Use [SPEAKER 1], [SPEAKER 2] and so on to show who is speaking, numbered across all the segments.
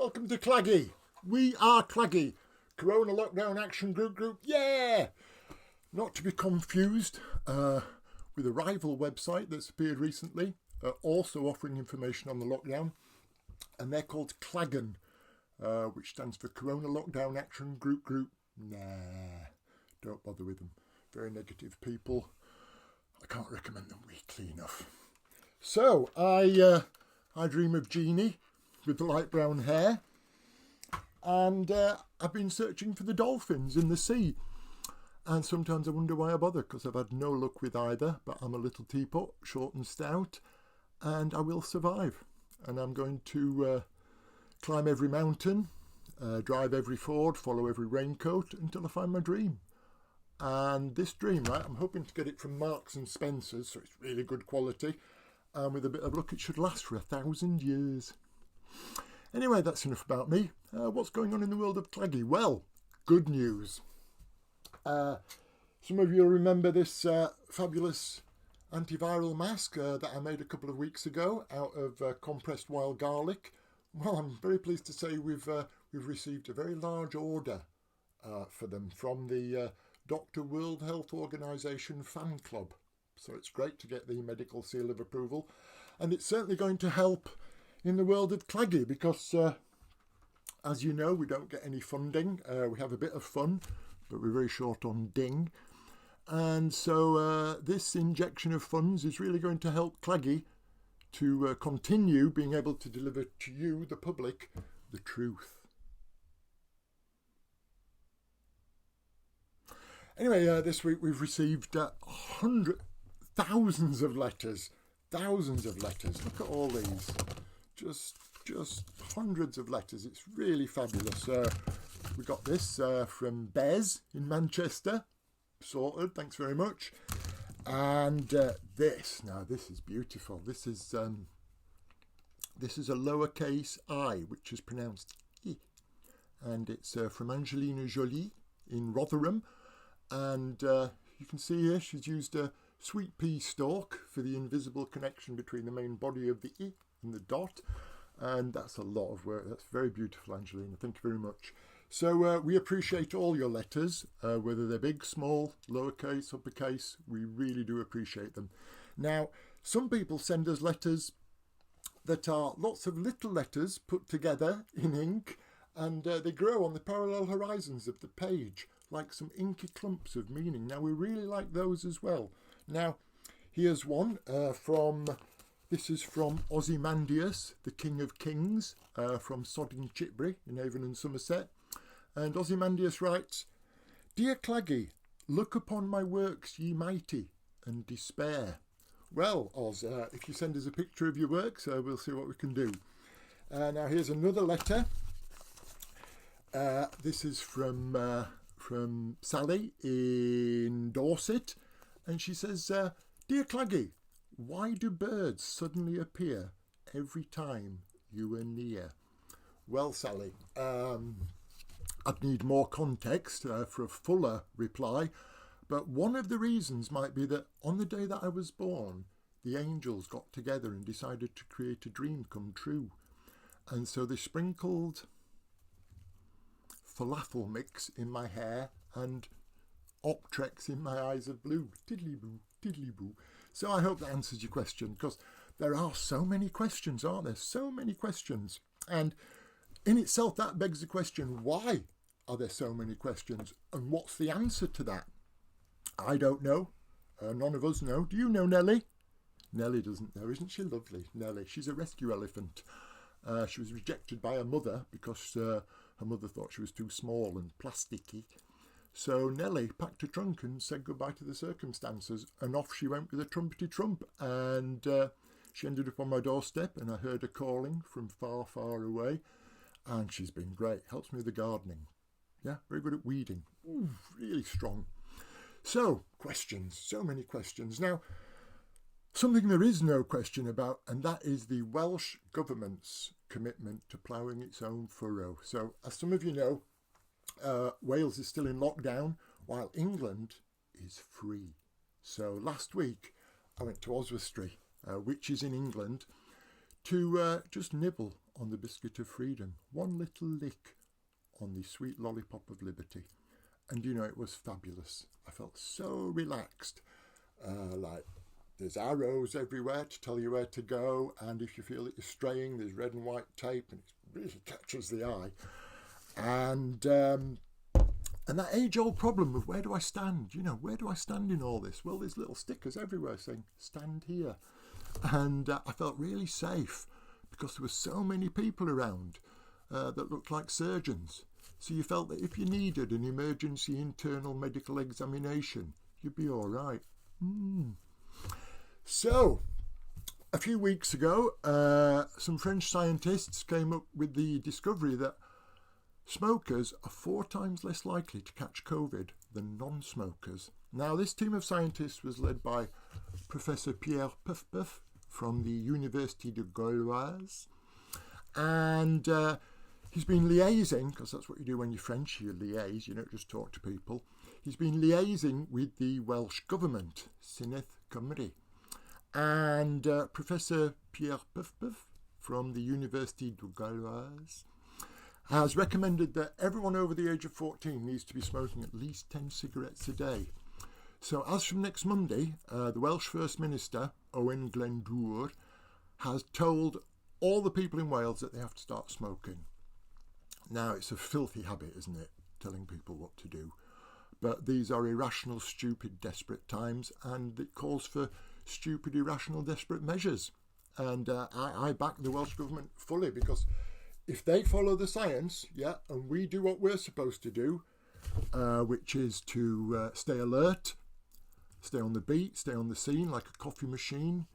[SPEAKER 1] Welcome to Claggy. We are Claggy. Corona Lockdown Action Group. Yeah! Not to be confused with a rival website that's appeared recently, also offering information on the lockdown. And they're called Claggen, which stands for Corona Lockdown Action Group. Nah, don't bother with them. Very negative people. I can't recommend them weekly enough. So, I dream of Jeannie with the light brown hair, and I've been searching for the dolphins in the sea, and sometimes I wonder why I bother, because I've had no luck with either, but I'm a little teapot, short and stout, and I will survive. And I'm going to climb every mountain, drive every ford, follow every raincoat until I find my dream. And this dream, right, I'm hoping to get it from Marks and Spencer's, so it's really good quality, and with a bit of luck it should last for 1,000 years. Anyway, that's enough about me. What's going on in the world of Claggy? Well, good news. Some of you will remember this fabulous antiviral mask that I made a couple of weeks ago out of compressed wild garlic. Well, I'm very pleased to say we've received a very large order for them from the Dr. World Health Organization fan club. So it's great to get the medical seal of approval, and it's certainly going to help in the world of Claggy because, as you know, we don't get any funding. We have a bit of fun, but we're very short on ding. And so this injection of funds is really going to help Claggy to continue being able to deliver to you, the public, the truth. Anyway, this week we've received thousands of letters. Look at all these. Just hundreds of letters. It's really fabulous. We got this from Bez in Manchester. Sorted, thanks very much. And this is beautiful. This is a lowercase I, which is pronounced I, and it's from Angelina Jolie in Rotherham. And you can see here she's used a sweet pea stalk for the invisible connection between the main body of the I and the dot, and that's a lot of work. That's very beautiful, Angelina. Thank you very much. So we appreciate all your letters, whether they're big, small, lowercase, uppercase. We really do appreciate them. Now, some people send us letters that are lots of little letters put together in ink, and they grow on the parallel horizons of the page like some inky clumps of meaning. Now, we really like those as well. Now, here's one this is from Ozymandias, the King of Kings, from Sodding Chitbury in Avon and Somerset. And Ozymandias writes, "Dear Claggy, look upon my works, ye mighty, and despair." Well, Oz, if you send us a picture of your works, we'll see what we can do. Now, here's another letter. This is from Sally in Dorset, and she says, "Dear Claggy, why do birds suddenly appear every time you are near?" Well, Sally, I'd need more context for a fuller reply, but one of the reasons might be that on the day that I was born, the angels got together and decided to create a dream come true. And so they sprinkled falafel mix in my hair and Optrex in my eyes of blue. Tiddly boo, tiddly boo. So I hope that answers your question, because there are so many questions, aren't there? So many questions. And in itself, that begs the question, why are there so many questions? And what's the answer to that? I don't know. None of us know. Do you know, Nellie? Nellie doesn't know. Isn't she lovely, Nellie? She's a rescue elephant. She was rejected by her mother because her mother thought she was too small and plasticky. So Nellie packed her trunk and said goodbye to the circumstances, and off she went with a trumpety trump, and she ended up on my doorstep, and I heard her calling from far, far away, and she's been great. Helps me with the gardening. Yeah, very good at weeding. Ooh, really strong. So, questions, so many questions. Now, something there is no question about, and that is the Welsh Government's commitment to ploughing its own furrow. So, as some of you know, Wales is still in lockdown, while England is free. So last week I went to Oswestry, which is in England, to just nibble on the biscuit of freedom, one little lick on the sweet lollipop of liberty. And you know, it was fabulous. I felt so relaxed, like there's arrows everywhere to tell you where to go, and if you feel that you're straying, there's red and white tape, and it really catches the eye. And that age-old problem of where do I stand? You know, where do I stand in all this? Well, there's little stickers everywhere saying, stand here. And I felt really safe because there were so many people around that looked like surgeons. So you felt that if you needed an emergency internal medical examination, you'd be all right. So, a few weeks ago, some French scientists came up with the discovery that smokers are 4 times less likely to catch COVID than non-smokers. Now, this team of scientists was led by Professor Pierre Puff from the University de Gauloise, and he's been liaising, because that's what you do when you're French, you liaise, you don't just talk to people. He's been liaising with the Welsh Government, Synnwyr Cymru. And Professor Pierre Puff from the University de Gauloise has recommended that everyone over the age of 14 needs to be smoking at least 10 cigarettes a day. So as from next Monday, the Welsh First Minister, Owen Glendower, has told all the people in Wales that they have to start smoking. Now, it's a filthy habit, isn't it, telling people what to do? But these are irrational, stupid, desperate times, and it calls for stupid, irrational, desperate measures. And I back the Welsh Government fully, because if they follow the science, and we do what we're supposed to do, which is to stay alert, stay on the beat, stay on the scene like a coffee machine,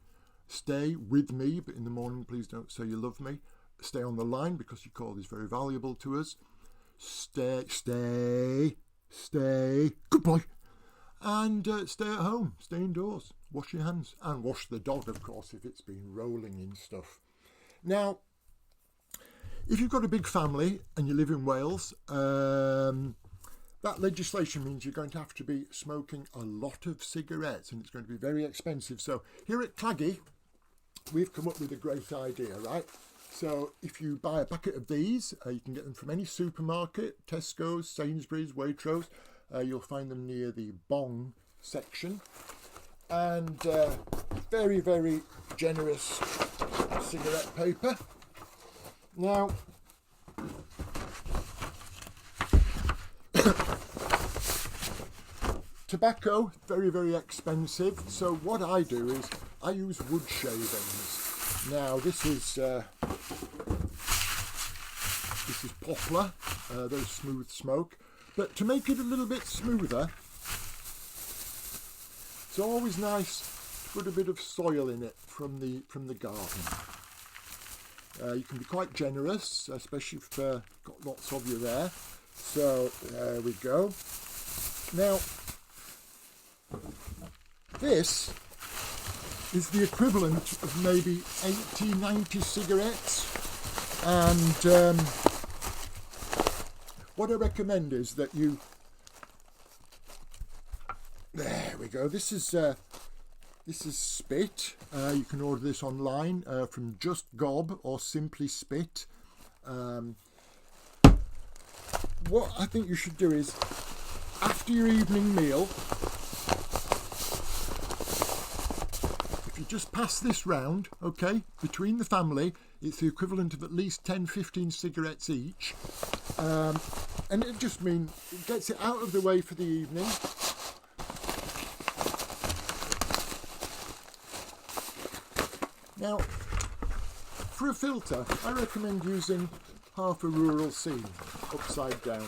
[SPEAKER 1] stay with me, but in the morning please don't say you love me, stay on the line because your call is very valuable to us, stay, good boy, and stay at home, stay indoors, wash your hands, and wash the dog, of course, if it's been rolling in stuff. Now, if you've got a big family and you live in Wales, that legislation means you're going to have to be smoking a lot of cigarettes, and it's going to be very expensive. So here at Claggy, we've come up with a great idea, right? So if you buy a packet of these, you can get them from any supermarket, Tesco's, Sainsbury's, Waitrose. You'll find them near the bong section. And very, very generous cigarette paper. Now, tobacco, very, very expensive. So what I do is I use wood shavings. Now, this is poplar, very smooth smoke. But to make it a little bit smoother, it's always nice to put a bit of soil in it from the garden. You can be quite generous, especially if you've got lots of you there. So there we go. Now, this is the equivalent of maybe 80, 90 cigarettes. And what I recommend is that you... There we go. This is spit. You can order this online from Just Gob or Simply Spit. What I think you should do is, after your evening meal, if you just pass this round, okay, between the family, it's the equivalent of at least 10-15 cigarettes each. And it just means it gets it out of the way for the evening. Now, for a filter, I recommend using half a rural scene, upside down.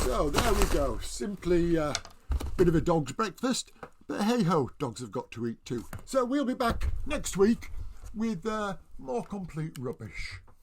[SPEAKER 1] So there we go, simply a bit of a dog's breakfast, but hey ho, dogs have got to eat too. So we'll be back next week with more complete rubbish.